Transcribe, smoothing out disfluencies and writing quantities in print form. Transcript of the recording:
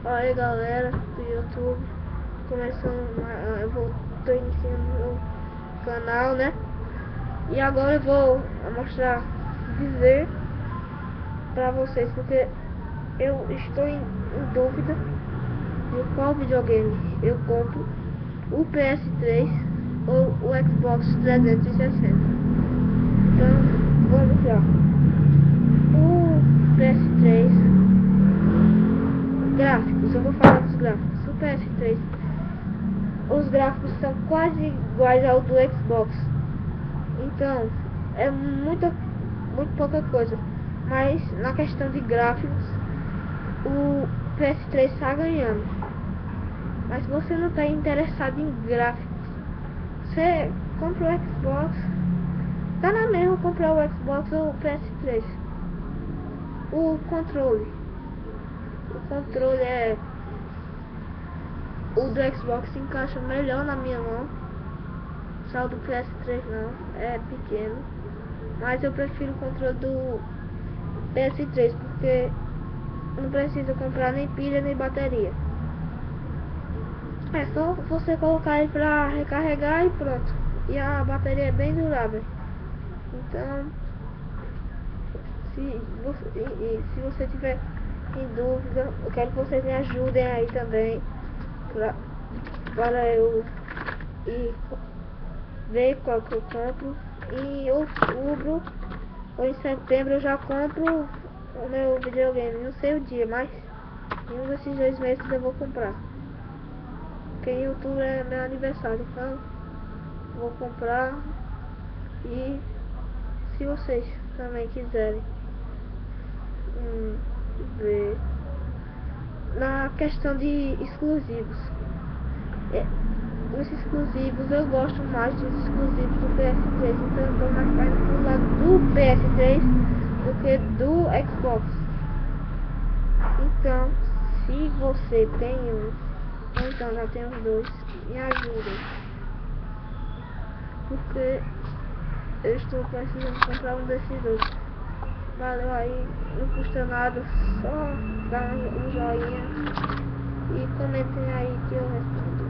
Aí galera do YouTube, tô iniciando meu canal, né? E agora eu vou dizer pra vocês, porque eu estou em dúvida de qual videogame eu compro, o PS3 ou o Xbox 360. Então vamos lá. O PS3, gráficos, eu vou falar dos gráficos. O PS3, os gráficos são quase iguais ao do Xbox. Então, é muito pouca coisa. Mas na questão de gráficos, o PS3 está ganhando. Mas se você não está interessado em gráficos, você compra o Xbox. Tá na mesma comprar o Xbox ou o PS3. O controle é... O do Xbox se encaixa melhor na minha mão. Só o do PS3 não, é pequeno. Mas eu prefiro o controle do PS3 porque não precisa comprar nem pilha nem bateria. É só você colocar ele pra recarregar e pronto. E a bateria é bem durável. Então, se você tiver em dúvida, eu quero que vocês me ajudem aí também para eu ir ver qual que eu compro. Em outubro ou em setembro eu já compro o meu videogame. Não sei o dia, mas em um desses 2 meses eu vou comprar. Porque em outubro é meu aniversário, então vou comprar. E se vocês também quiserem ver na questão de exclusivos, os exclusivos eu gosto mais dos exclusivos do PS3, então eu tô mais caindo pro lado do PS3 do que do Xbox. Então, se você tem um, ou então já tem os dois, me ajudem, porque eu estou precisando comprar um desses dois. Valeu aí, não custa nada, só dar um joinha e comentem aí que eu respondo.